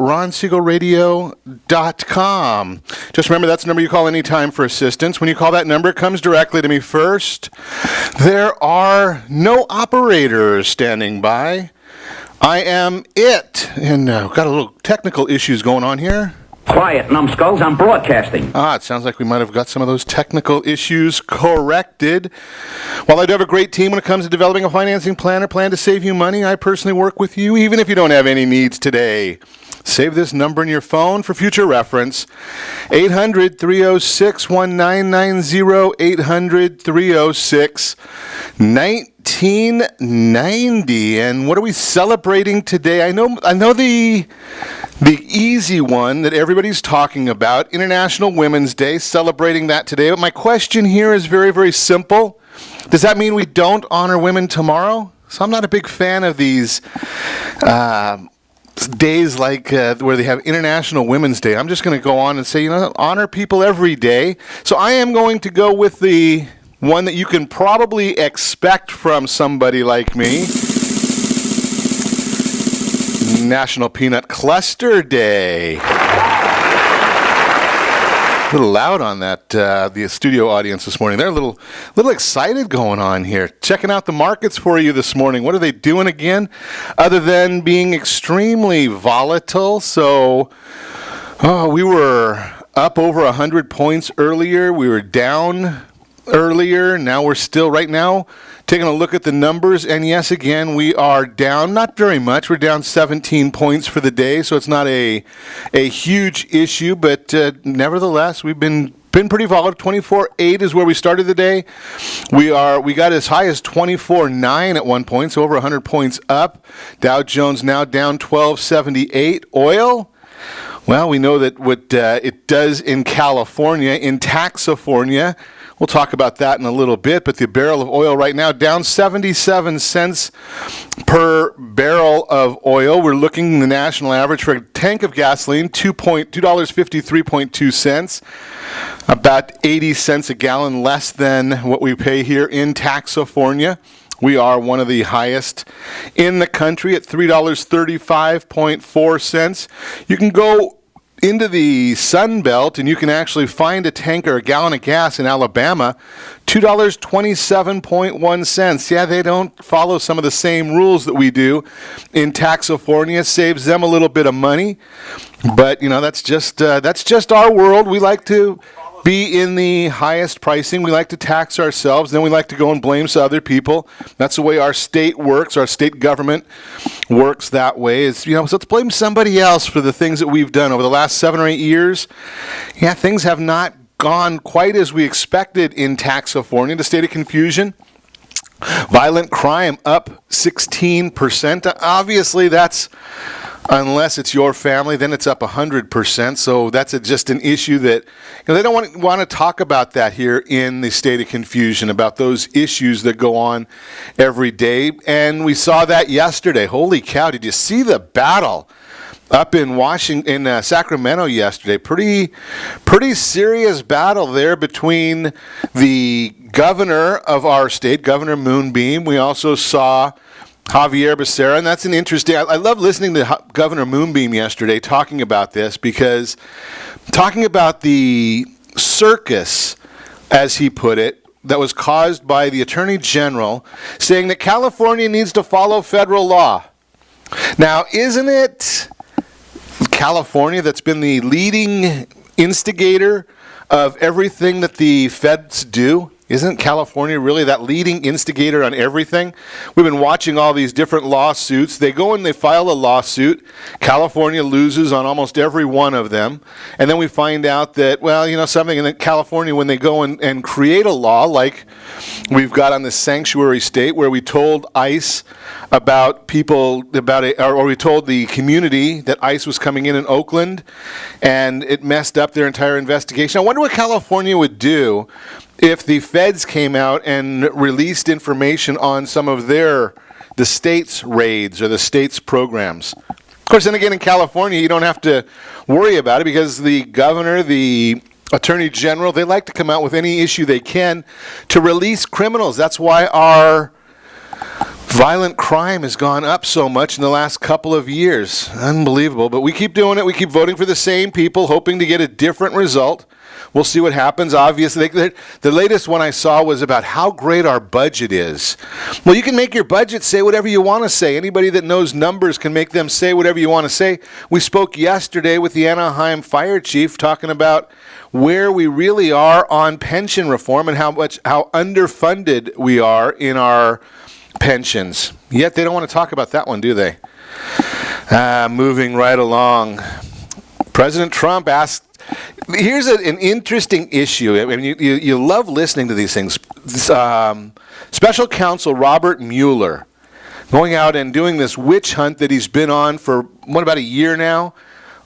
ronsiegelradio.com. Just remember, that's the number you call anytime for assistance. When you call that number, it comes directly to me first. There are no operators standing by. I am it. And got a little technical issues going on here. Quiet, numbskulls, I'm broadcasting. It sounds like we might have got some of those technical issues corrected. While I do have a great team when it comes to developing a financing plan or plan to save you money, I personally work with you, even if you don't have any needs today. Save this number in your phone for future reference. 800-306-1990, 800-306-1990. And what are we celebrating today? I know the easy one that everybody's talking about, International Women's Day, celebrating that today. But my question here is very, very simple. Does that mean we don't honor women tomorrow? So I'm not a big fan of these days like where they have International Women's Day. I'm just going to go on and say, honor people every day. So I am going to go with the one that you can probably expect from somebody like me. National Peanut Cluster Day. A little loud on that, the studio audience this morning. They're a little excited going on here. Checking out the markets for you this morning. What are they doing again? Other than being extremely volatile. So, we were up over 100 points earlier. We were down earlier. Now we're still, right now, taking a look at the numbers. And yes, again, we are down. Not very much. We're down 17 points for the day. So it's not a huge issue. But nevertheless, we've been pretty volatile. 24.8 is where we started the day. We got as high as 24.9 at one point. So over 100 points up. Dow Jones now down 1278. Oil, well, we know that what it does in California, in Taxifornia. We'll talk about that in a little bit, but the barrel of oil right now down 77 cents per barrel of oil. We're looking at the national average for a tank of gasoline, $2.53.2, about 80 cents a gallon less than what we pay here in Taxifornia. We are one of the highest in the country at $3.35.4. You can go into the Sun Belt, and you can actually find a tank or a gallon of gas in Alabama, $2.27.1. Yeah, they don't follow some of the same rules that we do in Taxifornia. Saves them a little bit of money, but that's just our world. We like to be in the highest pricing. We like to tax ourselves. Then we like to go and blame some other people. That's the way our state works. Our state government works that way. So let's blame somebody else for the things that we've done over the last 7 or 8 years. Yeah, things have not gone quite as we expected in Taxifornia. The state of confusion. Violent crime up 16%. Obviously, that's, unless it's your family, then it's up 100%. So that's just an issue that they don't want to talk about that here in the state of confusion, about those issues that go on every day. And we saw that yesterday. Holy cow, did you see the battle up in Sacramento yesterday? Pretty serious battle there between the governor of our state, Governor Moonbeam. We also saw Javier Becerra, and that's an interesting. I love listening to Governor Moonbeam yesterday talking about this, because talking about the circus, as he put it, that was caused by the Attorney General, saying that California needs to follow federal law. Now, isn't it California that's been the leading instigator of everything that the feds do? Isn't California really that leading instigator on everything? We've been watching all these different lawsuits. They go and they file a lawsuit. California loses on almost every one of them. And then we find out that, something in California, when they go and create a law, like we've got on the sanctuary state, where we told ICE about people, or we told the community that ICE was coming in Oakland, and it messed up their entire investigation. I wonder what California would do if the feds came out and released information on some of the state's raids or the state's programs. Of course, then again, in California, you don't have to worry about it, because the governor, the Attorney General, they like to come out with any issue they can to release criminals. That's why our Violent crime has gone up so much in the last couple of years. Unbelievable. But we keep doing it. We keep voting for the same people, hoping to get a different result. We'll see what happens. Obviously, the latest one I saw was about how great our budget is. Well, you can make your budget say whatever you want to say. Anybody that knows numbers can make them say whatever you want to say. We spoke yesterday with the Anaheim fire chief talking about where we really are on pension reform and how underfunded we are in our pensions. Yet they don't want to talk about that one, do they? Moving right along. President Trump asked, here's an interesting issue. I mean, you love listening to these things. Special Counsel Robert Mueller going out and doing this witch hunt that he's been on for, about a year now?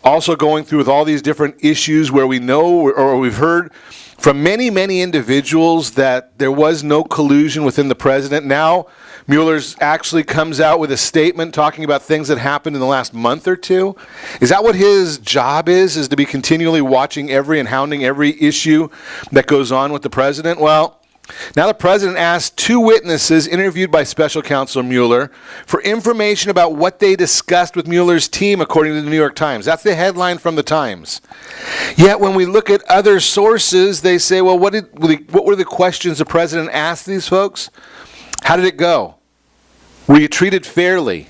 Also going through with all these different issues where we know or we've heard from many, many individuals that there was no collusion within the president. Now, Mueller's actually comes out with a statement talking about things that happened in the last month or two. Is that what his job is to be continually watching every and hounding every issue that goes on with the president? Well, now the president asked two witnesses interviewed by Special Counsel Mueller for information about what they discussed with Mueller's team, according to the New York Times. That's the headline from the Times. Yet when we look at other sources, they say, well, what were the questions the president asked these folks? How did it go? Were you treated fairly?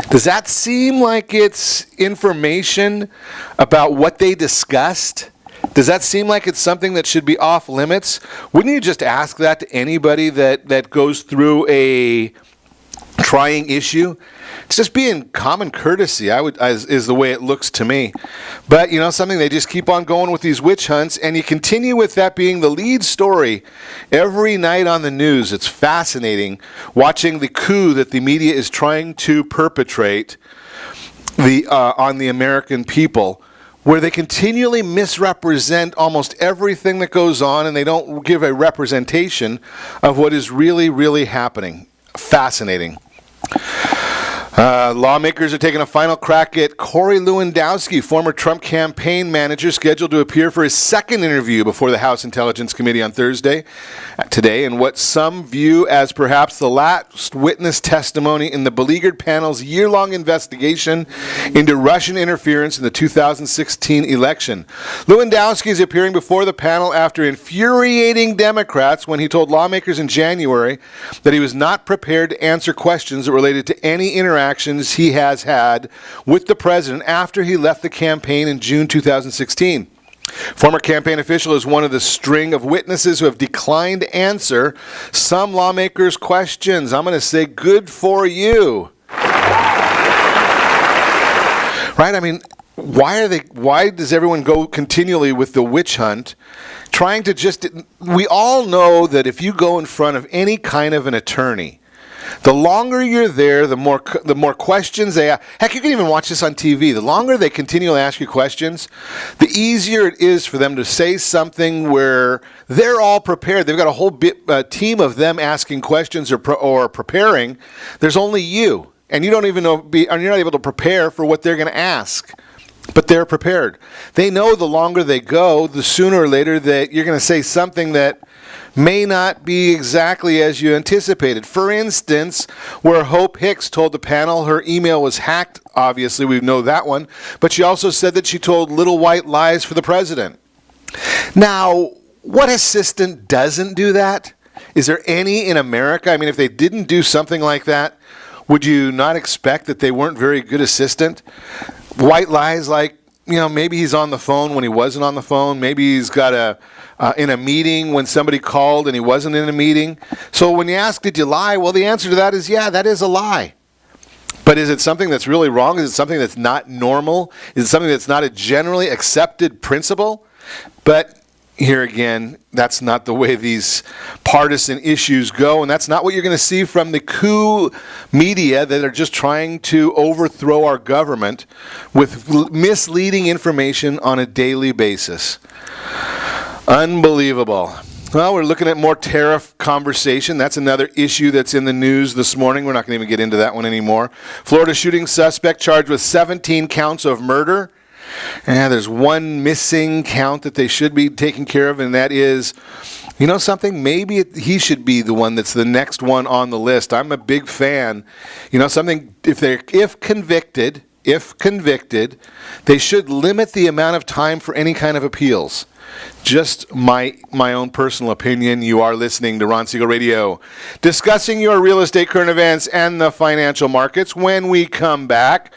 Does that seem like it's information about what they discussed? Does that seem like it's something that should be off limits? Wouldn't you just ask that to anybody that goes through a trying issue? It's just being common courtesy, is the way it looks to me. But, something they just keep on going with these witch hunts, and you continue with that being the lead story every night on the news. It's fascinating watching the coup that the media is trying to perpetrate on the American people, where they continually misrepresent almost everything that goes on, and they don't give a representation of what is really, really happening. Fascinating. Lawmakers are taking a final crack at Corey Lewandowski, former Trump campaign manager, scheduled to appear for his second interview before the House Intelligence Committee on Thursday, today, in what some view as perhaps the last witness testimony in the beleaguered panel's year-long investigation into Russian interference in the 2016 election. Lewandowski is appearing before the panel after infuriating Democrats when he told lawmakers in January that he was not prepared to answer questions that related to any interactions he has had with the president after he left the campaign in June 2016. Former campaign official is one of the string of witnesses who have declined to answer some lawmakers' questions. I'm going to say good for you. Right? I mean, why does everyone go continually with the witch hunt? Trying to we all know that if you go in front of any kind of an attorney, the longer you're there, the more questions they ask. Heck, you can even watch this on TV. The longer they continually ask you questions, the easier it is for them to say something where they're all prepared. They've got a whole team of them asking questions or preparing. There's only you, and you don't even know. You're not able to prepare for what they're going to ask. But they're prepared. They know the longer they go, the sooner or later that you're going to say something that may not be exactly as you anticipated. For instance, where Hope Hicks told the panel her email was hacked, obviously we know that one, but she also said that she told little white lies for the president. Now, what assistant doesn't do that? Is there any in America? I mean, if they didn't do something like that, would you not expect that they weren't very good assistant? White lies like, maybe he's on the phone when he wasn't on the phone. Maybe he's got in a meeting when somebody called and he wasn't in a meeting. So when you ask, did you lie? Well, the answer to that is, yeah, that is a lie. But is it something that's really wrong? Is it something that's not normal? Is it something that's not a generally accepted principle? But here again, that's not the way these partisan issues go, and that's not what you're going to see from the coup media that are just trying to overthrow our government with misleading information on a daily basis. Unbelievable. Well, we're looking at more tariff conversation. That's another issue that's in the news this morning. We're not going to even get into that one anymore. Florida shooting suspect charged with 17 counts of murder. And there's one missing count that they should be taking care of, and that is, You know something? Maybe he should be the one that's the next one on the list. I'm a big fan. You know something? If convicted, they should limit the amount of time for any kind of appeals. Just my own personal opinion. You are listening to Ron Siegel Radio, discussing your real estate current events and the financial markets. When we come back,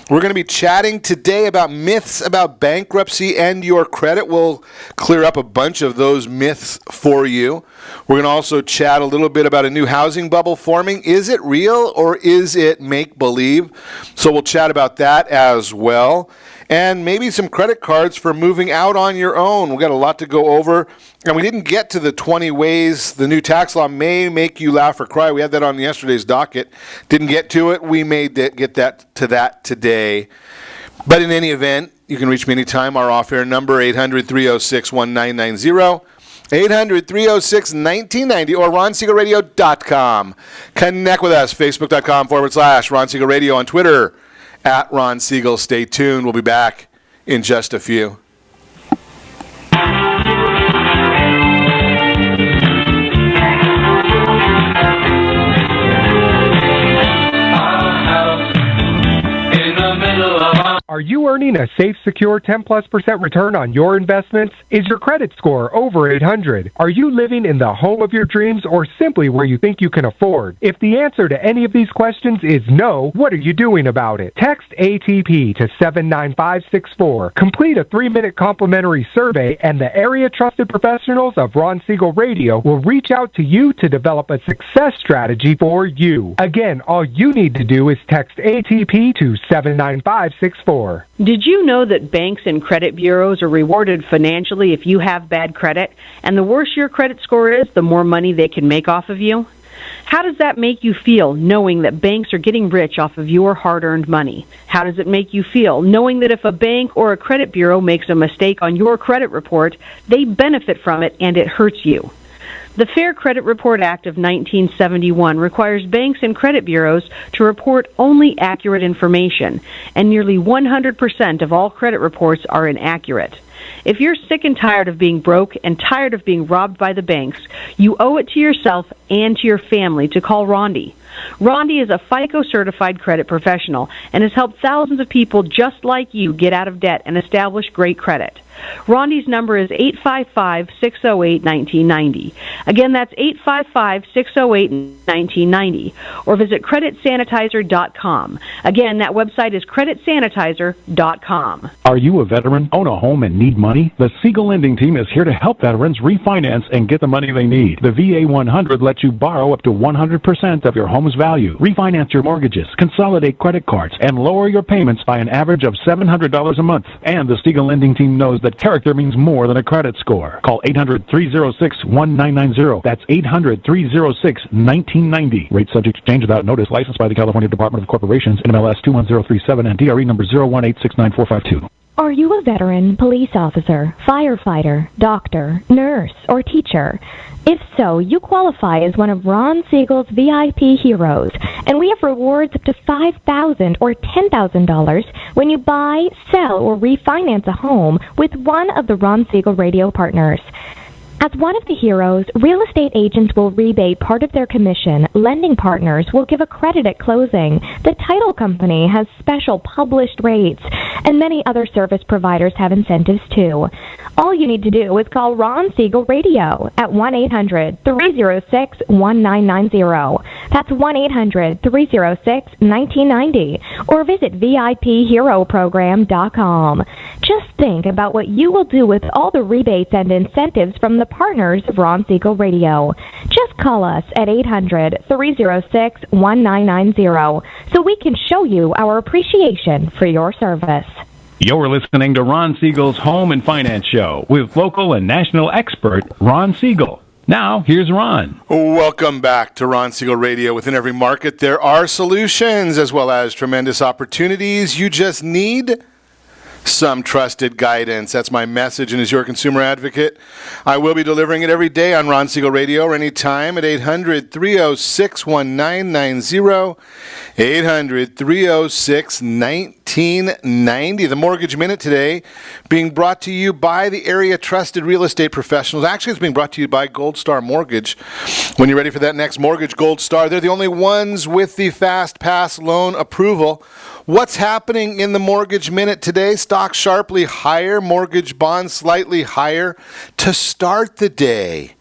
we're going to be chatting today about myths about bankruptcy and your credit. We'll clear up a bunch of those myths for you. We're going to also chat a little bit about a new housing bubble forming. Is it real or is it make-believe? So we'll chat about that as well. And maybe some credit cards for moving out on your own. We've got a lot to go over. And we didn't get to the 20 ways the new tax law may make you laugh or cry. We had that on yesterday's docket. Didn't get to it. We may get to that today. But in any event, you can reach me anytime. Our off-air number, 800-306-1990. 800-306-1990 or RonSiegelRadio.com. Connect with us, Facebook.com/Ron Siegel Radio, on Twitter, @Ron Siegel. Stay tuned. We'll be back in just a few. Are you earning a safe, secure 10+% return on your investments? Is your credit score over 800? Are you living in the home of your dreams or simply where you think you can afford? If the answer to any of these questions is no, what are you doing about it? Text ATP to 79564. Complete a 3-minute complimentary survey and the area trusted professionals of Ron Siegel Radio will reach out to you to develop a success strategy for you. Again, all you need to do is text ATP to 79564. Did you know that banks and credit bureaus are rewarded financially if you have bad credit? And the worse your credit score is, the more money they can make off of you? How does that make you feel, knowing that banks are getting rich off of your hard-earned money? How does it make you feel, knowing that if a bank or a credit bureau makes a mistake on your credit report, they benefit from it and it hurts you? The Fair Credit Report Act of 1971 requires banks and credit bureaus to report only accurate information, and nearly 100% of all credit reports are inaccurate. If you're sick and tired of being broke and tired of being robbed by the banks, you owe it to yourself and to your family to call Rondi. Rondi is a FICO-certified credit professional and has helped thousands of people just like you get out of debt and establish great credit. Rondi's number is 855-608-1990. Again, that's 855-608-1990. Or visit creditsanitizer.com. Again, that website is creditsanitizer.com. Are you a veteran, own a home, and need money? The Siegel Lending Team is here to help veterans refinance and get the money they need. The VA 100 lets you borrow up to 100% of your home's value, refinance your mortgages, consolidate credit cards, and lower your payments by an average of $700 a month. And the Siegel Lending Team knows that character means more than a credit score. Call 800-306-1990. That's 800-306-1990. Rate subject to change without notice. Licensed by the California Department of Corporations, NMLS 21037, and DRE number 018694552. Are you a veteran, police officer, firefighter, doctor, nurse, or teacher? If so, you qualify as one of Ron Siegel's VIP heroes, and we have rewards up to $5,000 or $10,000 when you buy, sell, or refinance a home with one of the Ron Siegel Radio partners. As one of the heroes, real estate agents will rebate part of their commission. Lending partners will give a credit at closing. The title company has special published rates, and many other service providers have incentives too. All you need to do is call Ron Siegel Radio at 1-800-306-1990. That's 1-800-306-1990. Or visit VIPHeroProgram.com. Just think about what you will do with all the rebates and incentives from the partners of Ron Siegel Radio. Just call us at 800-306-1990 so we can show you our appreciation for your service. You're listening to Ron Siegel's Home and Finance Show with local and national expert Ron Siegel. Now, here's Ron. Welcome back to Ron Siegel Radio. Within every market, there are solutions as well as tremendous opportunities. You just need some trusted guidance. That's my message, and as your consumer advocate, I will be delivering it every day on Ron Siegel Radio or anytime at 800-306-1990, 800-306-1990. The Mortgage Minute today being brought to you by the area trusted real estate professionals. Actually, it's being brought to you by Gold Star Mortgage. When you're ready for that next mortgage, Gold Star, they're the only ones with the Fast Pass loan approval. What's happening in the Mortgage Minute today? Stocks sharply higher, mortgage bonds slightly higher to start the day.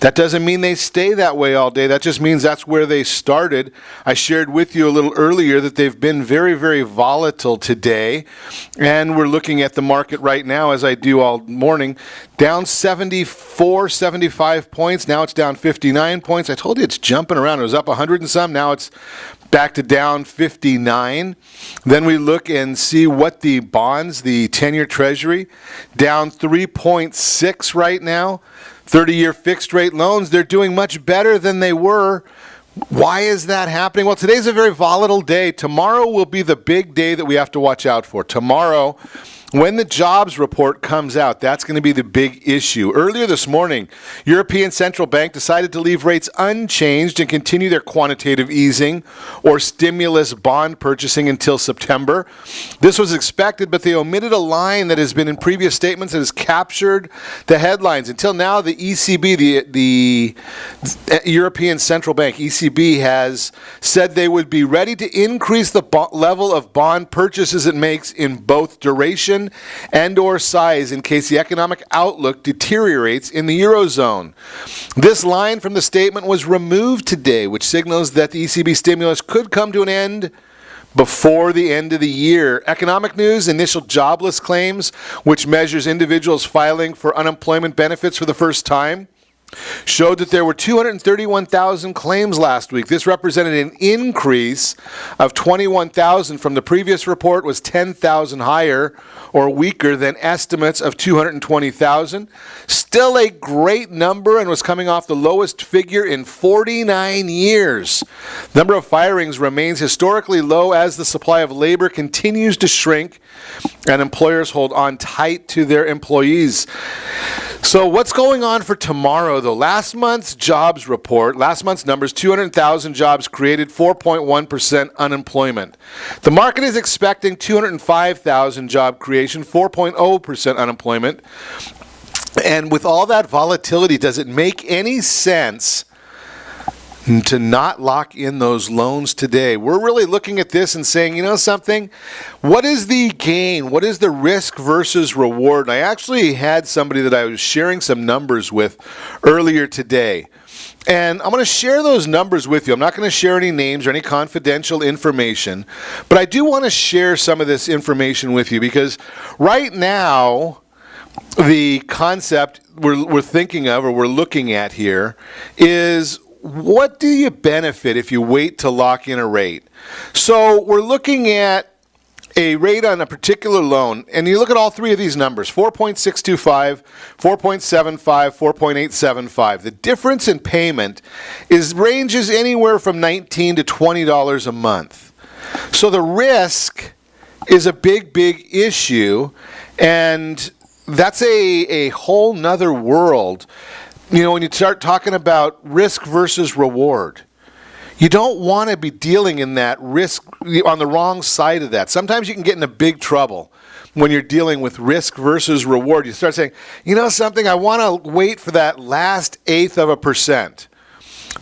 That doesn't mean they stay that way all day. That just means that's where they started. I shared with you a little earlier that they've been very, very volatile today. And we're looking at the market right now, as I do all morning, down 74, 75 points. Now it's down 59 points. I told you it's jumping around. It was up 100 and some. Now it's back to down 59. Then we look and see what the bonds, the 10-year Treasury, down 3.6 right now. 30-year fixed rate loans, they're doing much better than they were. Why is that happening? Well, today's a very volatile day. Tomorrow will be the big day that we have to watch out for. Tomorrow, when the jobs report comes out, that's going to be the big issue. Earlier this morning, European Central Bank decided to leave rates unchanged and continue their quantitative easing or stimulus bond purchasing until September. This was expected, but they omitted a line that has been in previous statements that has captured the headlines. Until now, the ECB, the European Central Bank, ECB, has said they would be ready to increase the level of bond purchases it makes in both duration and or size in case the economic outlook deteriorates in the Eurozone. This line from the statement was removed today, which signals that the ECB stimulus could come to an end before the end of the year. Economic news, initial jobless claims, which measures individuals filing for unemployment benefits for the first time, showed that there were 231,000 claims last week. This represented an increase of 21,000 from the previous report, was 10,000 higher or weaker than estimates of 220,000. Still a great number and was coming off the lowest figure in 49 years. Number of firings remains historically low as the supply of labor continues to shrink and employers hold on tight to their employees. So what's going on for tomorrow, though? Last month's jobs report, last month's numbers, 200,000 jobs created, 4.1% unemployment. The market is expecting 205,000 job creation, 4.0% unemployment. And with all that volatility, does it make any sense to not lock in those loans today? We're really looking at this and saying, you know something? What is the gain? What is the risk versus reward? And I actually had somebody that I was sharing some numbers with earlier today. And I'm going to share those numbers with you. I'm not going to share any names or any confidential information, but I do want to share some of this information with you because right now, the concept we're thinking of or we're looking at here is, what do you benefit if you wait to lock in a rate? So we're looking at a rate on a particular loan, and you look at all three of these numbers, 4.625, 4.75, 4.875. The difference in payment ranges anywhere from $19 to $20 a month. So the risk is a big, big issue, and that's a whole nother world. You know, when you start talking about risk versus reward, you don't want to be dealing in that risk on the wrong side of that. Sometimes you can get into big trouble when you're dealing with risk versus reward. You start saying, you know something, I want to wait for that last 1/8%.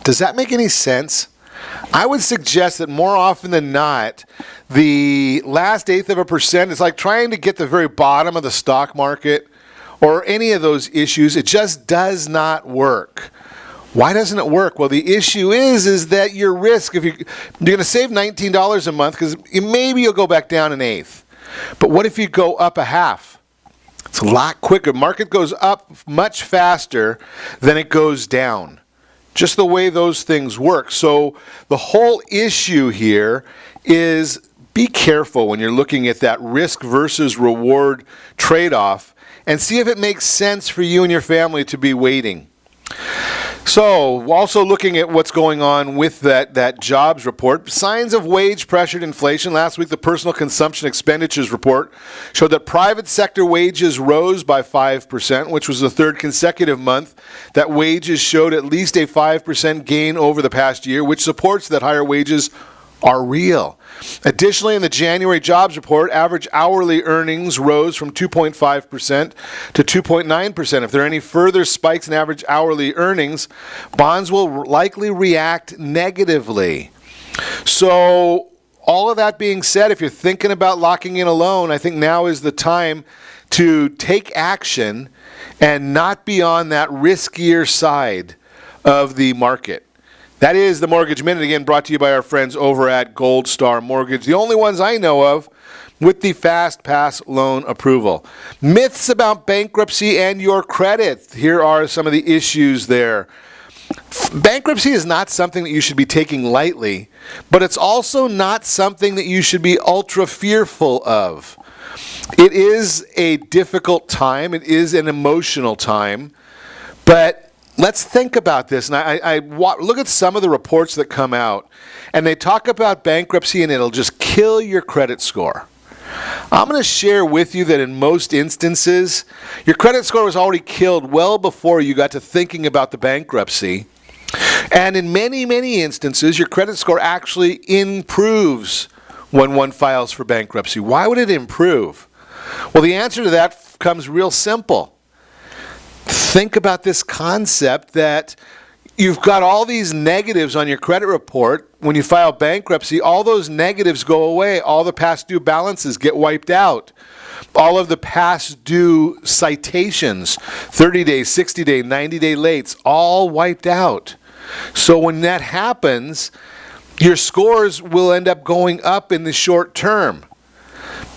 Does that make any sense? I would suggest that more often than not, the last 1/8% is like trying to get the very bottom of the stock market or any of those issues. It just does not work. Why doesn't it work? Well, the issue is that your risk, if you're going to save $19 a month, because maybe you'll go back down 1/8. But what if you go up 1/2? It's a lot quicker. Market goes up much faster than it goes down. Just the way those things work. So the whole issue here is be careful when you're looking at that risk versus reward trade-off and see if it makes sense for you and your family to be waiting. So, also looking at what's going on with that jobs report, signs of wage-pressured inflation. Last week, the personal consumption expenditures report showed that private sector wages rose by 5%, which was the third consecutive month that wages showed at least a 5% gain over the past year, which supports that higher wages are real. Additionally, in the January jobs report, average hourly earnings rose from 2.5% to 2.9%. If there are any further spikes in average hourly earnings, bonds will likely react negatively. So, all of that being said, if you're thinking about locking in a loan, I think now is the time to take action and not be on that riskier side of the market. That is the Mortgage Minute, again, brought to you by our friends over at Gold Star Mortgage, the only ones I know of with the Fast Pass loan approval. Myths about bankruptcy and your credit. Here are some of the issues there. Bankruptcy is not something that you should be taking lightly, but it's also not something that you should be ultra fearful of. It is a difficult time. It is an emotional time, but let's think about this. And I look at some of the reports that come out, and they talk about bankruptcy, and it'll just kill your credit score. I'm going to share with you that in most instances, your credit score was already killed well before you got to thinking about the bankruptcy. And in many, many instances, your credit score actually improves when one files for bankruptcy. Why would it improve? Well, the answer to that comes real simple. Think about this concept that you've got all these negatives on your credit report. When you file bankruptcy, all those negatives go away. All the past due balances get wiped out. All of the past due citations, 30-day, 60-day, 90-day lates, all wiped out. So when that happens, your scores will end up going up in the short term.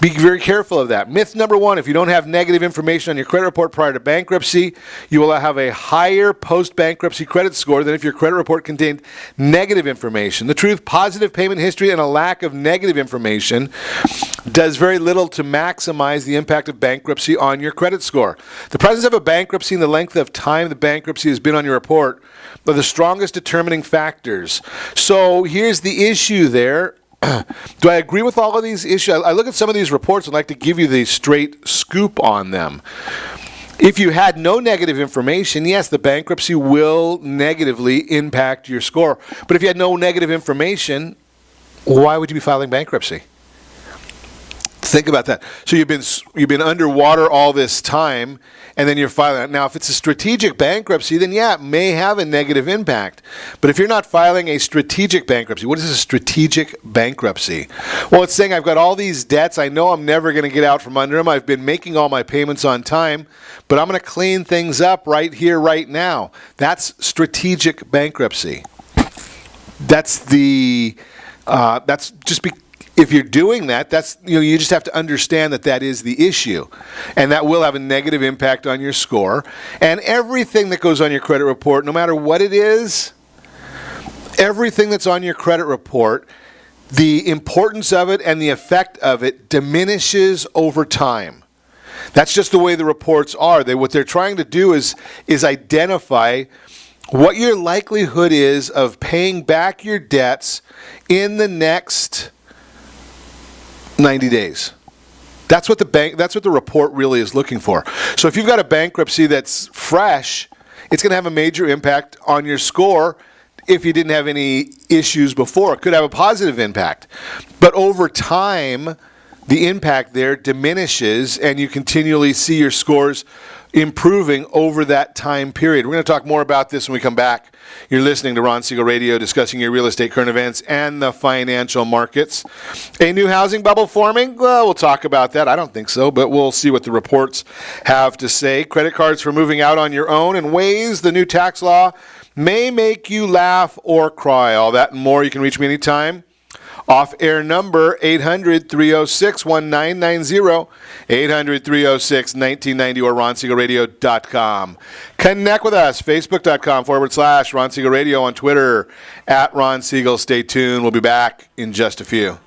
Be very careful of that. Myth number one, if you don't have negative information on your credit report prior to bankruptcy, you will have a higher post-bankruptcy credit score than if your credit report contained negative information. The truth, positive payment history and a lack of negative information does very little to maximize the impact of bankruptcy on your credit score. The presence of a bankruptcy and the length of time the bankruptcy has been on your report are the strongest determining factors. So here's the issue there. Do I agree with all of these issues? I look at some of these reports and like to give you the straight scoop on them. If you had no negative information, yes, the bankruptcy will negatively impact your score. But if you had no negative information, why would you be filing bankruptcy? Think about that. So you've been underwater all this time, and then you're filing. Now, if it's a strategic bankruptcy, then yeah, it may have a negative impact. But if you're not filing a strategic bankruptcy, what is a strategic bankruptcy? Well, it's saying I've got all these debts. I know I'm never going to get out from under them. I've been making all my payments on time, but I'm going to clean things up right here, right now. That's strategic bankruptcy. If you're doing that, you just have to understand that is the issue. And that will have a negative impact on your score. And everything that goes on your credit report, no matter what it is, everything that's on your credit report, the importance of it and the effect of it diminishes over time. That's just the way the reports are. What they're trying to do is identify what your likelihood is of paying back your debts in the next 90 days. That's what the report really is looking for. So if you've got a bankruptcy that's fresh, it's going to have a major impact on your score if you didn't have any issues before. It could have a positive impact. But over time, the impact there diminishes and you continually see your scores improving over that time period. We're going to talk more about this when we come back. You're listening to Ron Siegel Radio, discussing your real estate current events and the financial markets. A new housing bubble forming? Well, we'll talk about that. I don't think so, but we'll see what the reports have to say. Credit cards for moving out on your own and ways the new tax law may make you laugh or cry. All that and more. You can reach me anytime. Off-air number 800-306-1990, 800-306-1990, or RonSiegelRadio.com. Connect with us, Facebook.com/Ron Siegel Radio, on Twitter @Ron Siegel. Stay tuned. We'll be back in just a few.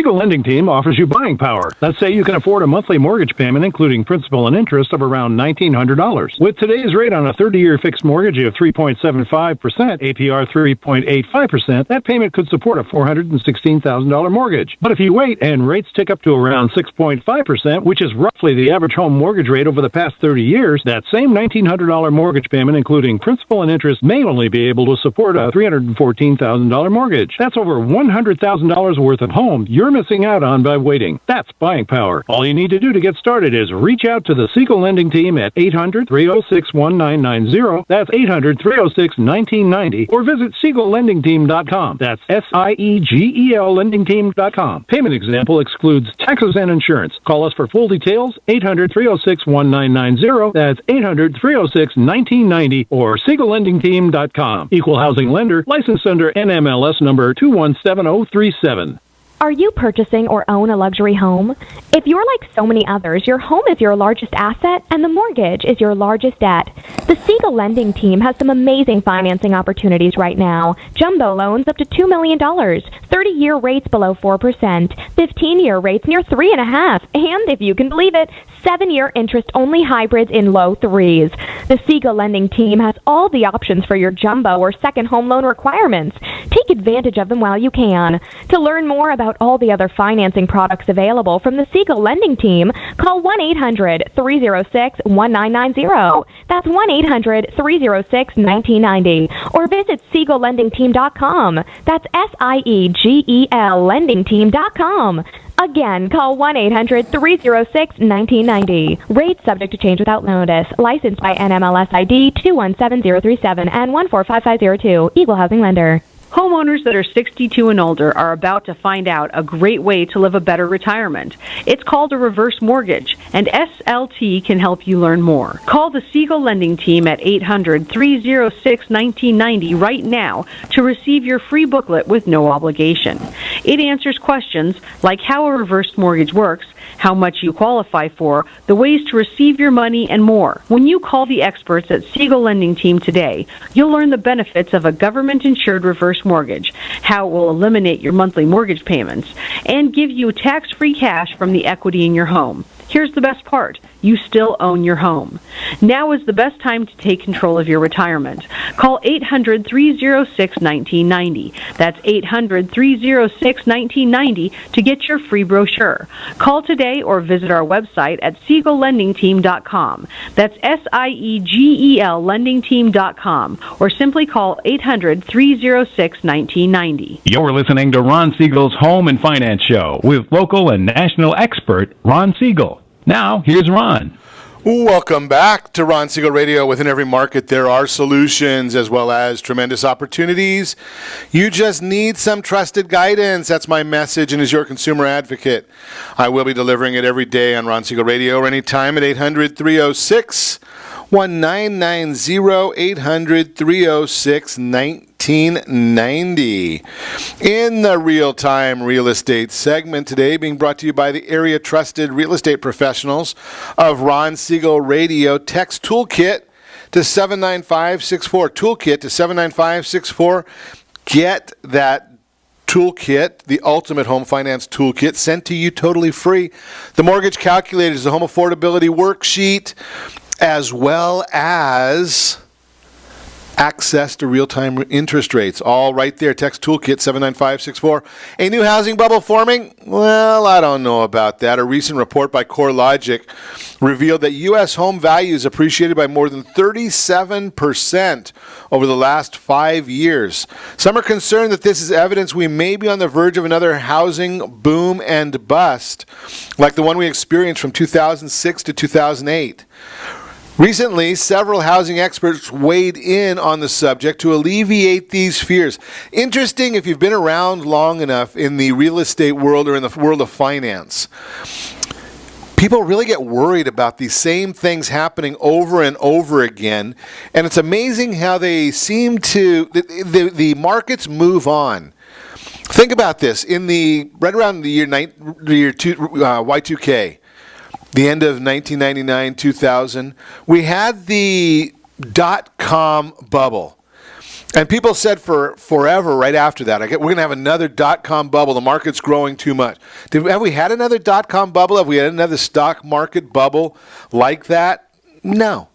Siegel Lending Team offers you buying power. Let's say you can afford a monthly mortgage payment, including principal and interest, of around $1,900. With today's rate on a 30-year fixed mortgage of 3.75%, APR 3.85%, that payment could support a $416,000 mortgage. But if you wait and rates tick up to around 6.5%, which is roughly the average home mortgage rate over the past 30 years, that same $1,900 mortgage payment, including principal and interest, may only be able to support a $314,000 mortgage. That's over $100,000 worth of home you're missing out on by waiting. That's buying power. All you need to do to get started is reach out to the Siegel Lending Team at 800-306-1990. That's 800-306-1990. Or visit SiegelLendingTeam.com. That's SIEGEL LendingTeam.com. Payment example excludes taxes and insurance. Call us for full details, 800-306-1990. That's 800-306-1990 or SiegelLendingTeam.com. Equal housing lender, licensed under NMLS number 217037. Are you purchasing or own a luxury home? If you're like so many others, your home is your largest asset and the mortgage is your largest debt. The Siegel Lending Team has some amazing financing opportunities right now. Jumbo loans up to $2 million, 30-year rates below 4%, 15-year rates near 3.5%, and if you can believe it, 7-year interest-only hybrids in low 3s. The Siegel Lending Team has all the options for your jumbo or second home loan requirements. Take advantage of them while you can. To learn more about all the other financing products available from the Siegel Lending Team, call 1-800-306-1990. That's 1-800-306-1990. Or visit SiegelLendingTeam.com. That's SIEGEL LendingTeam.com. Again, call 1-800-306-1990. Rates subject to change without notice. Licensed by NMLS ID 217037 and 145502. Equal housing lender. Homeowners that are 62 and older are about to find out a great way to live a better retirement. It's called a reverse mortgage, and SLT can help you learn more. Call the Siegel Lending Team at 800-306-1990 right now to receive your free booklet with no obligation. It answers questions like how a reverse mortgage works, how much you qualify for, the ways to receive your money, and more. When you call the experts at Siegel Lending Team today, you'll learn the benefits of a government-insured reverse mortgage, how it will eliminate your monthly mortgage payments, and give you tax-free cash from the equity in your home. Here's the best part. You still own your home. Now is the best time to take control of your retirement. Call 800-306-1990. That's 800-306-1990 to get your free brochure. Call today or visit our website at SiegelLendingTeam.com. That's SIEGEL LendingTeam.com. Or simply call 800-306-1990. You're listening to Ron Siegel's Home and Finance Show with local and national expert Ron Siegel. Now, here's Ron. Welcome back to Ron Siegel Radio. Within every market, there are solutions as well as tremendous opportunities. You just need some trusted guidance. That's my message, and as your consumer advocate, I will be delivering it every day on Ron Siegel Radio or anytime at 800-306-1990, 800-306-1990. In the real-time real estate segment today, being brought to you by the area trusted real estate professionals of Ron Siegel Radio. Text Toolkit to 79564. Toolkit to 79564. Get that toolkit, the ultimate home finance toolkit, sent to you totally free. The mortgage calculator is the home affordability worksheet, as well as access to real-time interest rates. All right there. Text Toolkit 79564. A new housing bubble forming? Well, I don't know about that. A recent report by CoreLogic revealed that U.S. home values appreciated by more than 37% over the last 5 years. Some are concerned that this is evidence we may be on the verge of another housing boom and bust, like the one we experienced from 2006 to 2008. Recently, several housing experts weighed in on the subject to alleviate these fears. Interesting if you've been around long enough in the real estate world or in the world of finance. People really get worried about these same things happening over and over again, and it's amazing how they seem to, the markets move on. Think about this. Right around the year Y2K, the end of 1999, 2000, we had the dot-com bubble. And people said for forever right after that, we're going to have another dot-com bubble. The market's growing too much. Have we had another dot-com bubble? Have we had another stock market bubble like that? No.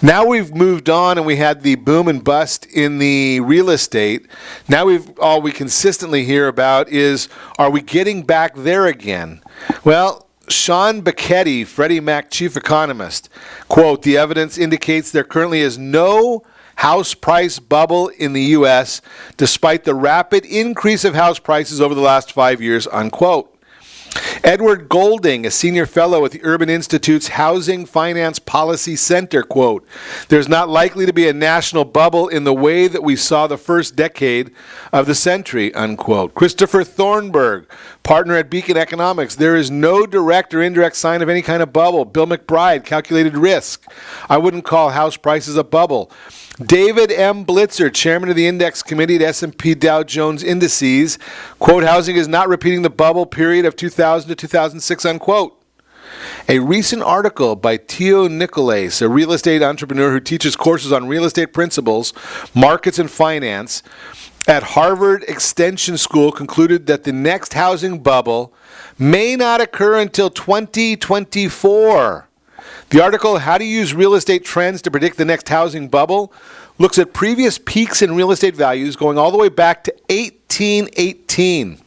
Now we've moved on and we had the boom and bust in the real estate. Now all we consistently hear about is, are we getting back there again? Well, Sean Bacchetti, Freddie Mac chief economist, quote, "The evidence indicates there currently is no house price bubble in the U.S. despite the rapid increase of house prices over the last 5 years," unquote. Edward Golding, a senior fellow at the Urban Institute's Housing Finance Policy Center, quote, "There's not likely to be a national bubble in the way that we saw the first decade of the century," unquote. Christopher Thornburg, partner at Beacon Economics, "There is no direct or indirect sign of any kind of bubble." Bill McBride, Calculated Risk, "I wouldn't call house prices a bubble." David M. Blitzer, chairman of the Index Committee at S&P Dow Jones Indices, quote, "Housing is not repeating the bubble period of 2000 to 2006, unquote. A recent article by Theo Nicolais, a real estate entrepreneur who teaches courses on real estate principles, markets, and finance at Harvard Extension School, concluded that the next housing bubble may not occur until 2024. The article, "How to Use Real Estate Trends to Predict the Next Housing Bubble," looks at previous peaks in real estate values going all the way back to 1818.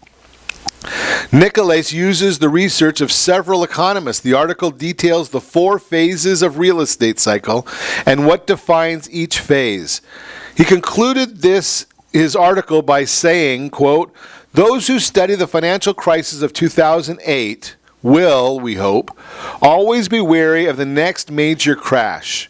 Nicolais uses the research of several economists. The article details the 4 phases of real estate cycle and what defines each phase. He concluded his article by saying, quote, "Those who study the financial crisis of 2008 will, we hope, always be wary of the next major crash.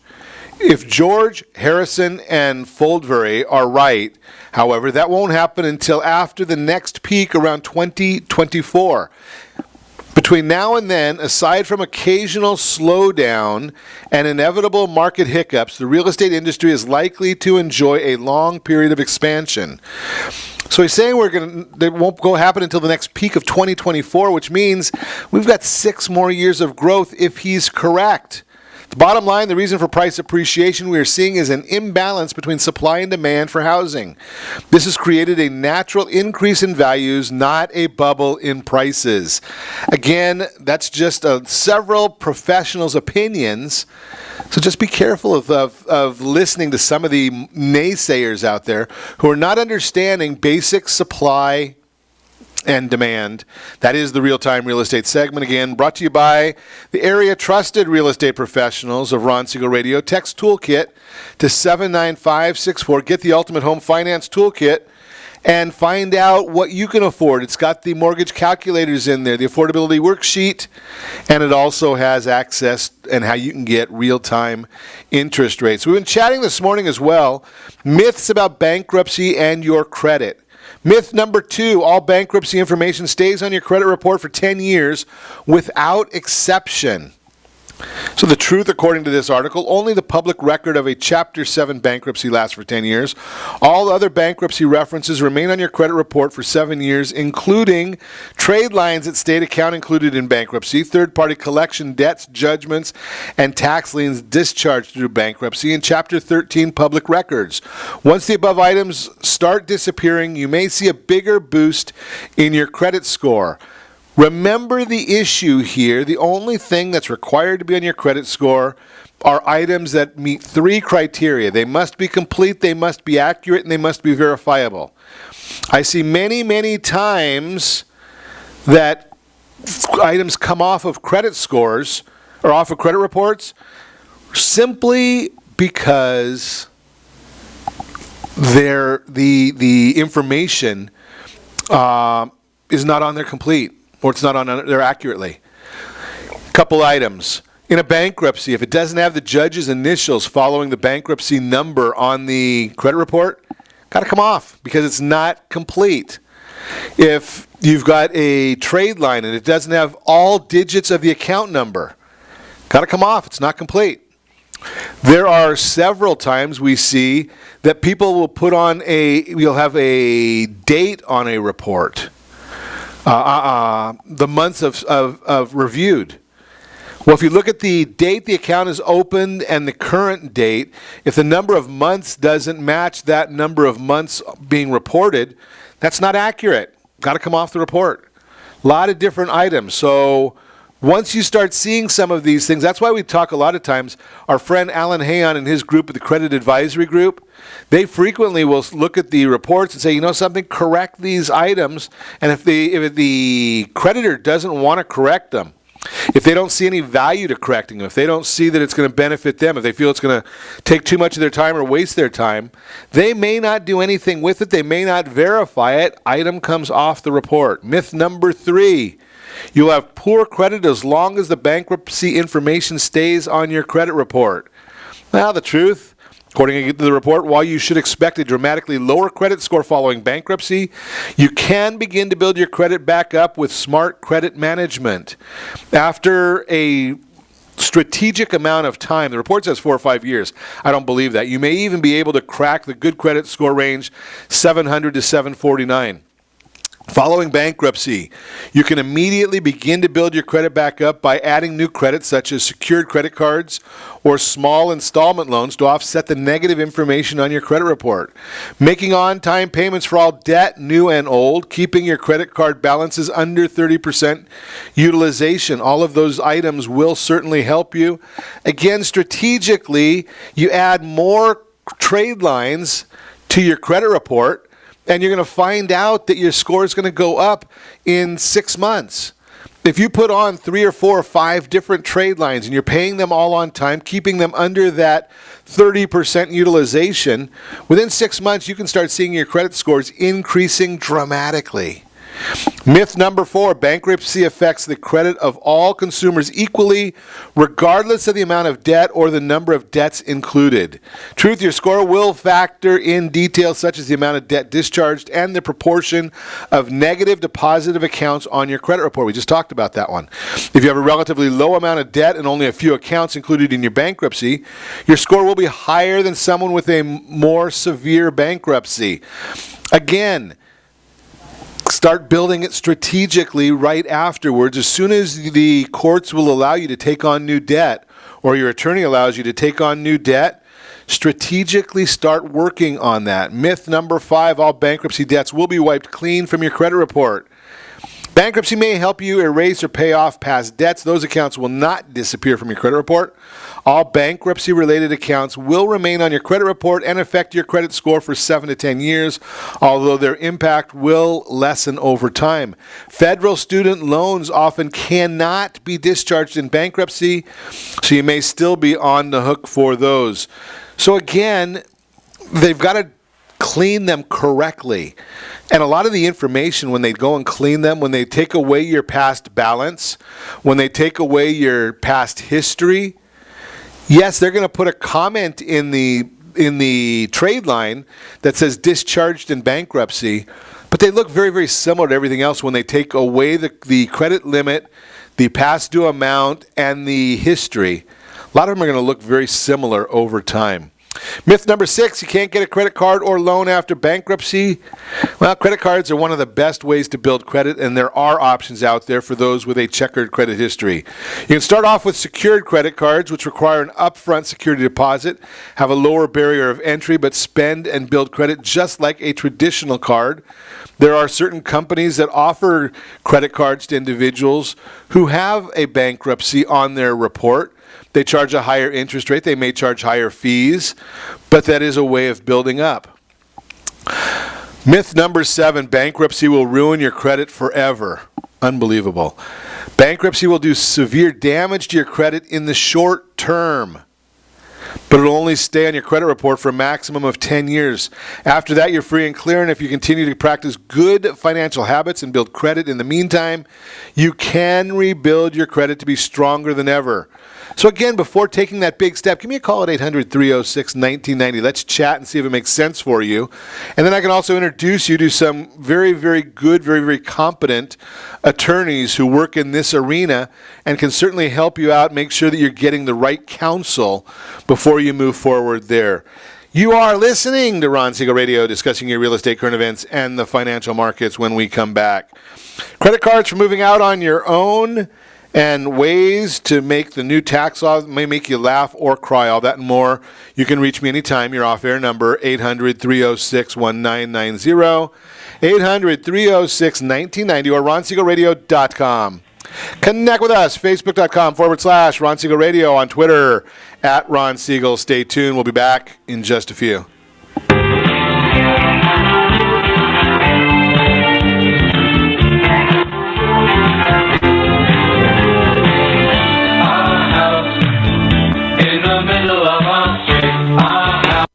If George, Harrison, and Foldbury are right, however, that won't happen until after the next peak around 2024. Between now and then, aside from occasional slowdown and inevitable market hiccups, the real estate industry is likely to enjoy a long period of expansion." So he's saying it won't happen until the next peak of 2024, which means we've got 6 more years of growth if he's correct. The bottom line, the reason for price appreciation we are seeing is an imbalance between supply and demand for housing. This has created a natural increase in values, not a bubble in prices. Again, that's just several professionals' opinions. So just be careful of listening to some of the naysayers out there who are not understanding basic supply and demand. That is the Real-Time Real Estate segment. Again, brought to you by the area trusted real estate professionals of Ron Siegel Radio. Text Toolkit to 79564. Get the Ultimate Home Finance Toolkit and find out what you can afford. It's got the mortgage calculators in there, the affordability worksheet, and it also has access and how you can get real-time interest rates. We've been chatting this morning as well, myths about bankruptcy and your credit. Myth number 2, all bankruptcy information stays on your credit report for 10 years without exception. So the truth, according to this article, only the public record of a Chapter 7 bankruptcy lasts for 10 years. All other bankruptcy references remain on your credit report for 7 years, including trade lines at state account included in bankruptcy, third-party collection debts, judgments, and tax liens discharged through bankruptcy, and Chapter 13 public records. Once the above items start disappearing, you may see a bigger boost in your credit score. Remember the issue here. The only thing that's required to be on your credit score are items that meet 3 criteria. They must be complete, they must be accurate, and they must be verifiable. I see many, many times that items come off of credit scores or off of credit reports simply because the information is not on there complete, or it's not on there accurately. Couple items. In a bankruptcy, if it doesn't have the judge's initials following the bankruptcy number on the credit report, got to come off because it's not complete. If you've got a trade line and it doesn't have all digits of the account number, got to come off. It's not complete. There are several times we see that people will put on you'll have a date on a report. The months of reviewed. Well, if you look at the date the account is opened and the current date, if the number of months doesn't match that number of months being reported, that's not accurate. Got to come off the report. A lot of different items. So once you start seeing some of these things, that's why we talk a lot of times, our friend Alan Hayon and his group at the Credit Advisory Group, they frequently will look at the reports and say, you know something, correct these items. And if the creditor doesn't want to correct them, if they don't see any value to correcting them, if they don't see that it's going to benefit them, if they feel it's going to take too much of their time or waste their time, they may not do anything with it. They may not verify it. Item comes off the report. Myth number 3, you'll have poor credit as long as the bankruptcy information stays on your credit report. Well, the truth, according to the report, while you should expect a dramatically lower credit score following bankruptcy, you can begin to build your credit back up with smart credit management. After a strategic amount of time, the report says 4 or 5 years. I don't believe that. You may even be able to crack the good credit score range 700 to 749. Following bankruptcy, you can immediately begin to build your credit back up by adding new credit such as secured credit cards or small installment loans to offset the negative information on your credit report. Making on-time payments for all debt, new and old, keeping your credit card balances under 30% utilization. All of those items will certainly help you. Again, strategically, you add more trade lines to your credit report, and you're going to find out that your score is going to go up in 6 months. If you put on 3 or 4 or 5 different trade lines and you're paying them all on time, keeping them under that 30% utilization, within 6 months you can start seeing your credit scores increasing dramatically. Myth number 4, bankruptcy affects the credit of all consumers equally, regardless of the amount of debt or the number of debts included. Truth, your score will factor in details such as the amount of debt discharged and the proportion of negative to positive accounts on your credit report. We just talked about that one. If you have a relatively low amount of debt and only a few accounts included in your bankruptcy, your score will be higher than someone with a more severe bankruptcy. Again, start building it strategically right afterwards. As soon as the courts will allow you to take on new debt, or your attorney allows you to take on new debt, strategically start working on that. Myth number 5, all bankruptcy debts will be wiped clean from your credit report. Bankruptcy may help you erase or pay off past debts. Those accounts will not disappear from your credit report. All bankruptcy-related accounts will remain on your credit report and affect your credit score for 7 to 10 years, although their impact will lessen over time. Federal student loans often cannot be discharged in bankruptcy, so you may still be on the hook for those. So again, they've got to clean them correctly. And a lot of the information, when they go and clean them, when they take away your past balance, when they take away your past history, yes, they're going to put a comment in the trade line that says discharged in bankruptcy, but they look very, very similar to everything else when they take away the credit limit, the past due amount, and the history. A lot of them are going to look very similar over time. Myth number 6, you can't get a credit card or loan after bankruptcy. Well, credit cards are one of the best ways to build credit, and there are options out there for those with a checkered credit history. You can start off with secured credit cards, which require an upfront security deposit, have a lower barrier of entry, but spend and build credit just like a traditional card. There are certain companies that offer credit cards to individuals who have a bankruptcy on their report. They charge a higher interest rate. They may charge higher fees, but that is a way of building up. Myth number 7, bankruptcy will ruin your credit forever. Unbelievable. Bankruptcy will do severe damage to your credit in the short term, but it'll only stay on your credit report for a maximum of 10 years. After that, you're free and clear, and if you continue to practice good financial habits and build credit in the meantime, you can rebuild your credit to be stronger than ever. So again, before taking that big step, give me a call at 800-306-1990. Let's chat and see if it makes sense for you. And then I can also introduce you to some very, very good, very, very competent attorneys who work in this arena and can certainly help you out, make sure that you're getting the right counsel before you move forward there. You are listening to Ron Siegel Radio, discussing your real estate, current events, and the financial markets when we come back. Credit cards for moving out on your own and ways to make the new tax law may make you laugh or cry. All that and more. You can reach me anytime. Your off-air number, 800-306-1990, 800-306-1990, or ronsiegelradio.com. Connect with us, facebook.com/Ron Siegel Radio, on Twitter, @Ron Siegel. Stay tuned. We'll be back in just a few.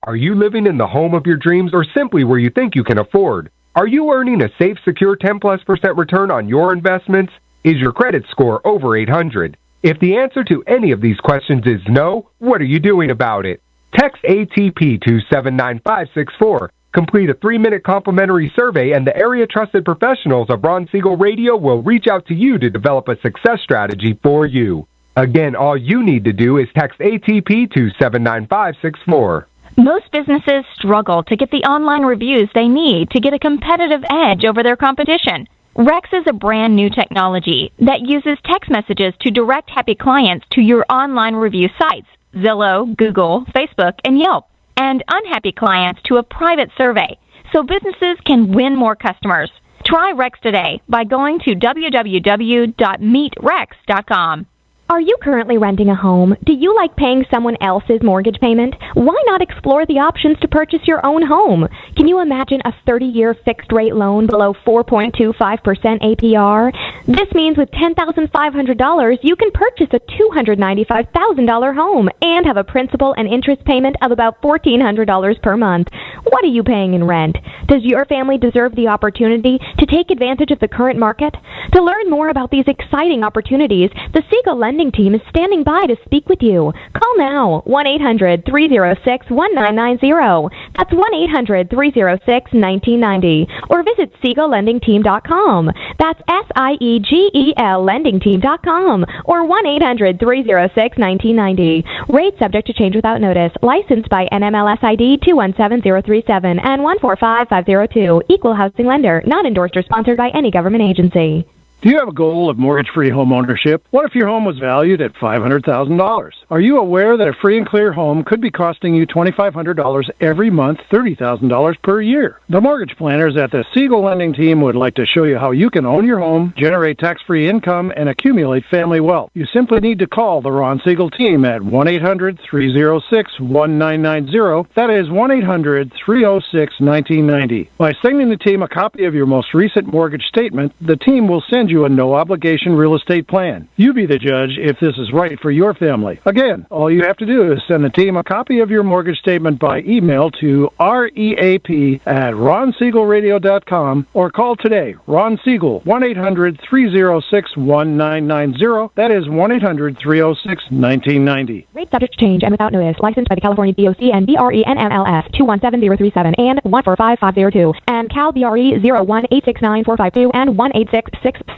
Are you living in the home of your dreams or simply where you think you can afford? Are you earning a safe, secure 10+% return on your investments? Is your credit score over 800? If the answer to any of these questions is no, what are you doing about it? Text ATP to 79564. Complete a 3-minute complimentary survey, and the area trusted professionals of Ron Siegel Radio will reach out to you to develop a success strategy for you. Again, all you need to do is text ATP to 79564. Most businesses struggle to get the online reviews they need to get a competitive edge over their competition. Rex is a brand new technology that uses text messages to direct happy clients to your online review sites, Zillow, Google, Facebook, and Yelp, and unhappy clients to a private survey, so businesses can win more customers. Try Rex today by going to www.meetrex.com. Are you currently renting a home? Do you like paying someone else's mortgage payment? Why not explore the options to purchase your own home? Can you imagine a 30-year fixed-rate loan below 4.25% APR? This means with $10,500, you can purchase a $295,000 home and have a principal and interest payment of about $1,400 per month. What are you paying in rent? Does your family deserve the opportunity to take advantage of the current market? To learn more about these exciting opportunities, the Siegel Lending Team is standing by to speak with you. Call now, 1-800-306-1990. That's 1-800-306-1990. Or visit SiegelLendingTeam.com. That's SIEGEL LendingTeam.com. Or 1-800-306-1990. Rate subject to change without notice. Licensed by NMLS ID 217037 and 145502. Equal housing lender. Not endorsed or sponsored by any government agency. Do you have a goal of mortgage-free home ownership? What if your home was valued at $500,000? Are you aware that a free and clear home could be costing you $2,500 every month, $30,000 per year? The mortgage planners at the Siegel Lending Team would like to show you how you can own your home, generate tax-free income, and accumulate family wealth. You simply need to call the Ron Siegel Team at 1-800-306-1990. That is 1-800-306-1990. By sending the team a copy of your most recent mortgage statement, the team will send you a no-obligation real estate plan. You be the judge if this is right for your family. Again, all you have to do is send the team a copy of your mortgage statement by email to reap@ronsiegelradio.com or call today. Ron Siegel, 1-800-306-1990. That is 1-800-306-1990. Rate subject to change and without notice. Licensed by the California DOC and BRE NMLS 217037 and 145502 and Cal BRE 01869452 and 1866775.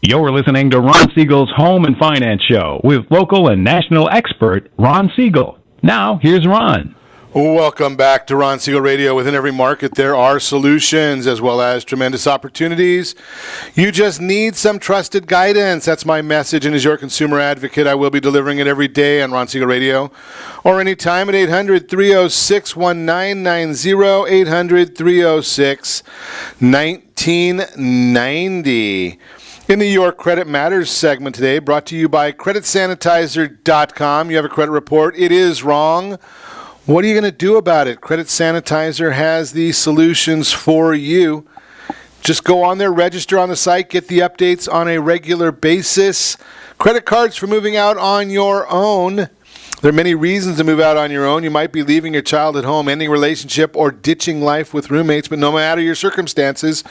You're listening to Ron Siegel's Home and Finance Show with local and national expert Ron Siegel. Now, here's Ron. Welcome back to Ron Siegel Radio. Within every market, there are solutions as well as tremendous opportunities. You just need some trusted guidance. That's my message, and as your consumer advocate, I will be delivering it every day on Ron Siegel Radio or anytime at 800-306-1990, 800-306-1990. In the Your Credit Matters segment today, brought to you by CreditSanitizer.com. You have a credit report. It is wrong. What are you going to do about it? Credit Sanitizer has the solutions for you. Just go on there, register on the site, get the updates on a regular basis. Credit cards for moving out on your own. There are many reasons to move out on your own. You might be leaving your child at home, ending a relationship, or ditching life with roommates. But no matter your circumstances,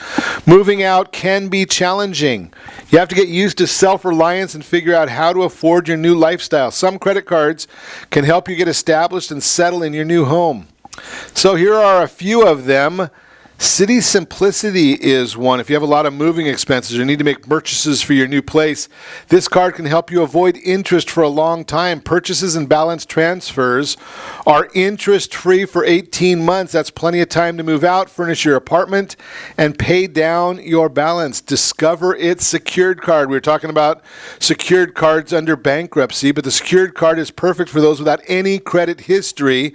moving out can be challenging. You have to get used to self-reliance and figure out how to afford your new lifestyle. Some credit cards can help you get established and settle in your new home. So here are a few of them. City Simplicity is one. If you have a lot of moving expenses or need to make purchases for your new place, this card can help you avoid interest for a long time. Purchases and balance transfers are interest-free for 18 months. That's plenty of time to move out, furnish your apartment, and pay down your balance. Discover its secured card. We were talking about secured cards under bankruptcy, but the secured card is perfect for those without any credit history.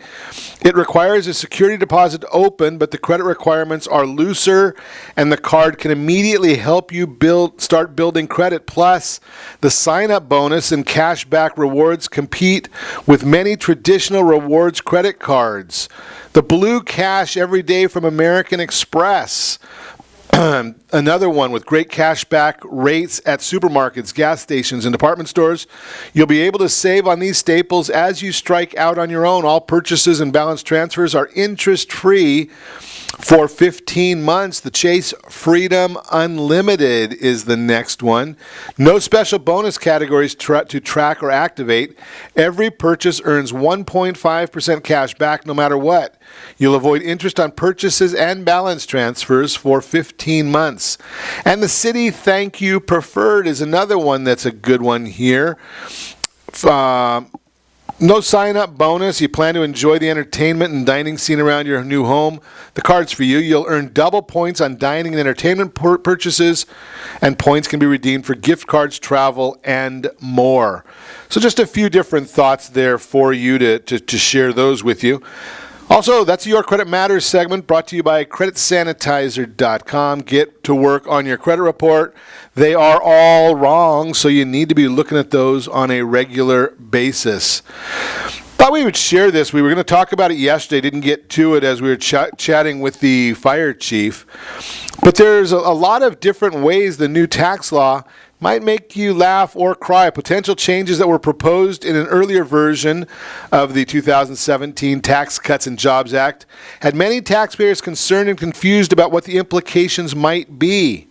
It requires a security deposit to open, but the credit requirements are looser, and the card can immediately help you start building credit. Plus, the sign-up bonus and cashback rewards compete with many traditional rewards credit cards. The Blue Cash every day from American Express. Another one with great cashback rates at supermarkets, gas stations, and department stores. You'll be able to save on these staples as you strike out on your own. All purchases and balance transfers are interest-free for 15 months. The Chase Freedom Unlimited is the next one. No special bonus categories to track or activate. Every purchase earns 1.5% cash back no matter what. You'll avoid interest on purchases and balance transfers for 15 months. And the City Thank You Preferred is another one that's a good one here. No sign-up bonus. You plan to enjoy the entertainment and dining scene around your new home. The card's for you. You'll earn double points on dining and entertainment purchases, and points can be redeemed for gift cards, travel, and more. So just a few different thoughts there for you to share those with you. Also, that's Your Credit Matters segment brought to you by CreditSanitizer.com. Get to work on your credit report. They are all wrong, so you need to be looking at those on a regular basis. Thought we would share this. We were going to talk about it yesterday. Didn't get to it as we were chatting with the fire chief. But there's a lot of different ways the new tax law might make you laugh or cry. Potential changes that were proposed in an earlier version of the 2017 Tax Cuts and Jobs Act had many taxpayers concerned and confused about what the implications might be.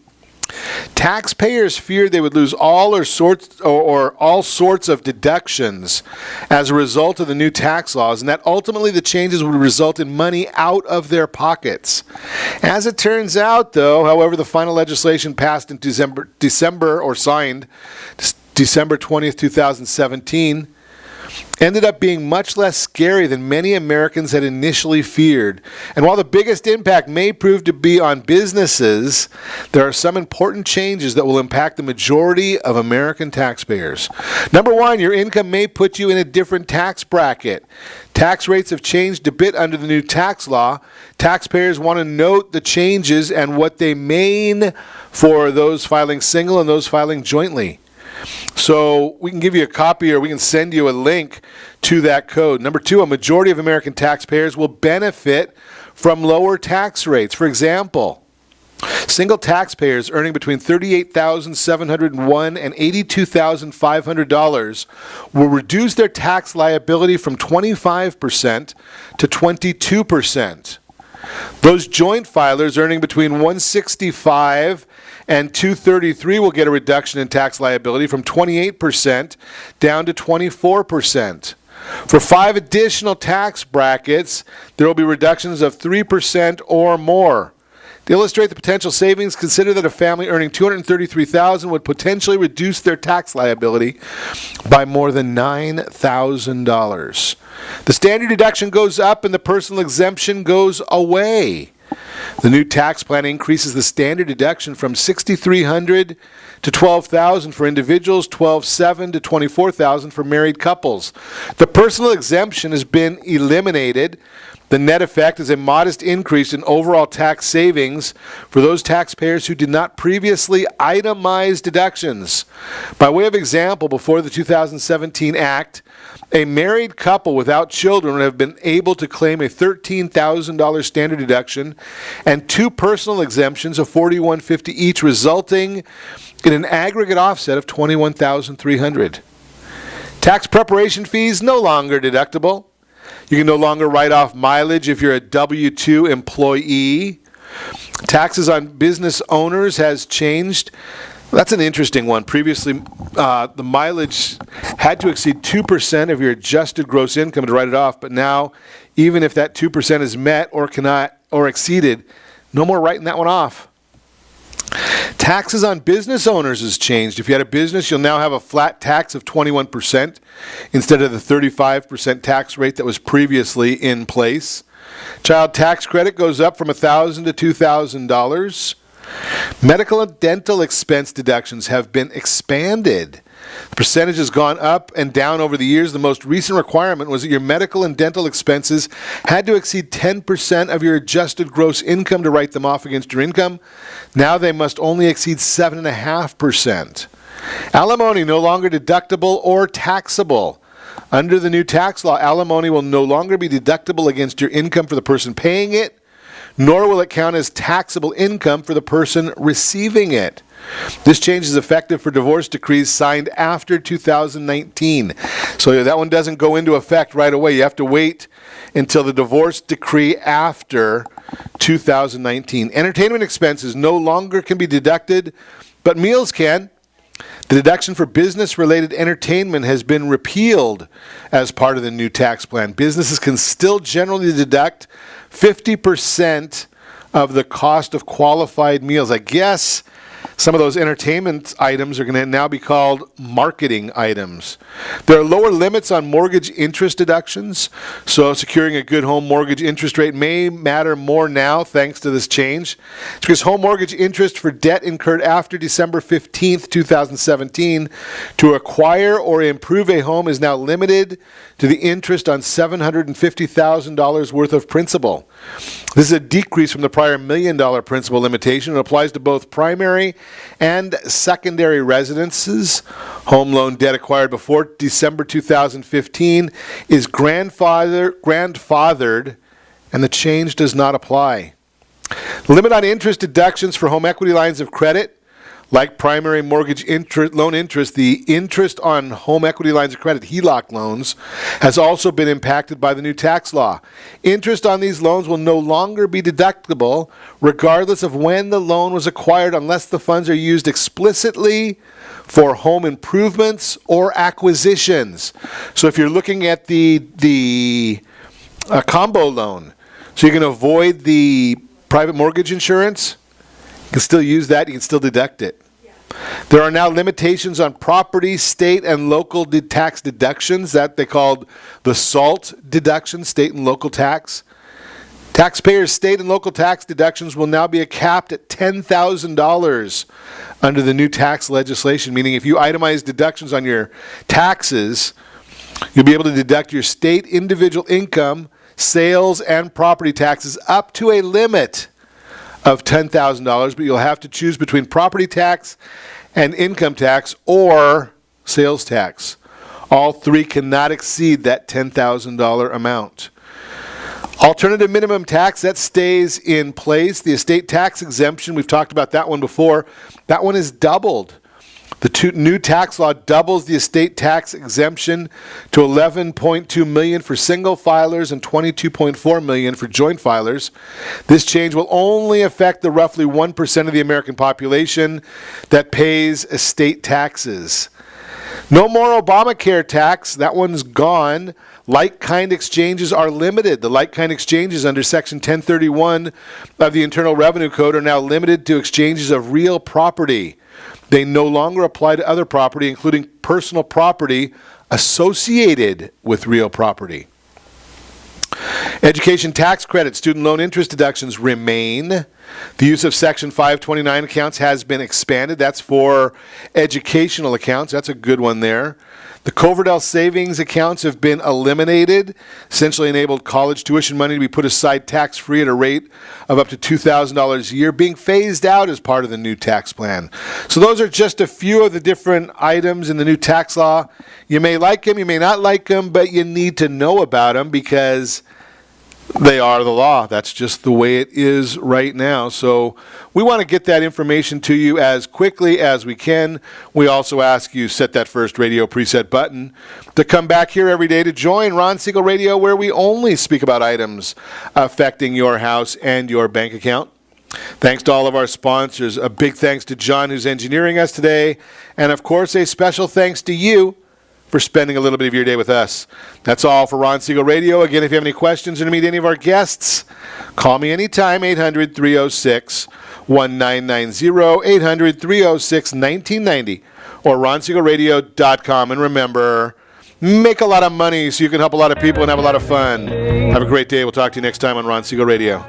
Taxpayers feared they would lose all sorts of deductions as a result of the new tax laws, and that ultimately the changes would result in money out of their pockets. As it turns out, though, however, the final legislation passed in December or signed December 20th, 2017, ended up being much less scary than many Americans had initially feared. And while the biggest impact may prove to be on businesses, there are some important changes that will impact the majority of American taxpayers. Number one, your income may put you in a different tax bracket. Tax rates have changed a bit under the new tax law. Taxpayers want to note the changes and what they mean for those filing single and those filing jointly. So we can give you a copy or we can send you a link to that code. Number two, a majority of American taxpayers will benefit from lower tax rates. For example, single taxpayers earning between $38,701 and $82,500 will reduce their tax liability from 25% to 22%. Those joint filers earning between $165 and $233 will get a reduction in tax liability from 28% down to 24%. For 5 additional tax brackets, there will be reductions of 3% or more. To illustrate the potential savings, consider that a family earning $233,000 would potentially reduce their tax liability by more than $9,000. The standard deduction goes up and the personal exemption goes away. The new tax plan increases the standard deduction from $6,300 to $12,000 for individuals, $12,700 to $24,000 for married couples. The personal exemption has been eliminated. The net effect is a modest increase in overall tax savings for those taxpayers who did not previously itemize deductions. By way of example, before the 2017 Act, a married couple without children would have been able to claim a $13,000 standard deduction and 2 personal exemptions of $4,150 each, resulting in an aggregate offset of $21,300. Tax preparation fees no longer deductible. You can no longer write off mileage if you're a W-2 employee. Taxes on business owners has changed. That's an interesting one. Previously, the mileage had to exceed 2% of your adjusted gross income to write it off, but now, even if that 2% is met or exceeded, No more writing that one off. Taxes on business owners has changed. If you had a business, you'll now have a flat tax of 21% instead of the 35% tax rate that was previously in place. Child tax credit goes up from $1,000 to $2,000. Medical and dental expense deductions have been expanded. The percentage has gone up and down over the years. The most recent requirement was that your medical and dental expenses had to exceed 10% of your adjusted gross income to write them off against your income. Now they must only exceed 7.5%. Alimony no longer deductible or taxable. Under the new tax law, alimony will no longer be deductible against your income for the person paying it, nor will it count as taxable income for the person receiving it. This change is effective for divorce decrees signed after 2019. So that one doesn't go into effect right away. You have to wait until the divorce decree after 2019. Entertainment expenses no longer can be deducted, but meals can. The deduction for business-related entertainment has been repealed as part of the new tax plan. Businesses can still generally deduct 50% of the cost of qualified meals. I guess some of those entertainment items are going to now be called marketing items. There are lower limits on mortgage interest deductions, so securing a good home mortgage interest rate may matter more now thanks to this change. It's because home mortgage interest for debt incurred after December 15th, 2017 to acquire or improve a home is now limited to the interest on $750,000 worth of principal. This is a decrease from the prior $1 million principal limitation. It applies to both primary and secondary residences. Home loan debt acquired before December 2015 is grandfathered, and the change does not apply. The limit on interest deductions for home equity lines of credit, like primary mortgage loan interest, the interest on home equity lines of credit, HELOC loans, has also been impacted by the new tax law. Interest on these loans will no longer be deductible, regardless of when the loan was acquired, unless the funds are used explicitly for home improvements or acquisitions. So if you're looking at the combo loan, so you can avoid the private mortgage insurance, you can still use that. You can still deduct it. There are now limitations on property, state, and local tax deductions that they called the SALT deduction, state and local tax. Taxpayers' state and local tax deductions will now be capped at $10,000 under the new tax legislation, meaning if you itemize deductions on your taxes, you'll be able to deduct your state individual income, sales, and property taxes up to a limit of $10,000, but you'll have to choose between property tax and income tax or sales tax. All three cannot exceed that $10,000 amount. Alternative minimum tax, that stays in place. The estate tax exemption, we've talked about that one before. That one is doubled. The new tax law doubles the estate tax exemption to $11.2 million for single filers and $22.4 million for joint filers. This change will only affect the roughly 1% of the American population that pays estate taxes. No more Obamacare tax. That one's gone. Like-kind exchanges are limited. The like-kind exchanges under Section 1031 of the Internal Revenue Code are now limited to exchanges of real property. They no longer apply to other property, including personal property associated with real property. Education tax credit, student loan interest deductions remain. The use of Section 529 accounts has been expanded. That's for educational accounts. That's a good one there. The Coverdell savings accounts have been eliminated, essentially enabled college tuition money to be put aside tax-free at a rate of up to $2,000 a year, being phased out as part of the new tax plan. So those are just a few of the different items in the new tax law. You may like them, you may not like them, but you need to know about them because they are the law. That's just the way it is right now. So we want to get that information to you as quickly as we can. We also ask you set that first radio preset button to come back here every day to join Ron Siegel Radio, where we only speak about items affecting your house and your bank account. Thanks to all of our sponsors. A big thanks to John, who's engineering us today. And, of course, a special thanks to you for spending a little bit of your day with us. That's all for Ron Siegel Radio. Again, if you have any questions or to meet any of our guests, call me anytime, 800-306-1990, 800-306-1990, or ronsiegelradio.com. And remember, make a lot of money so you can help a lot of people and have a lot of fun. Have a great day. We'll talk to you next time on Ron Siegel Radio.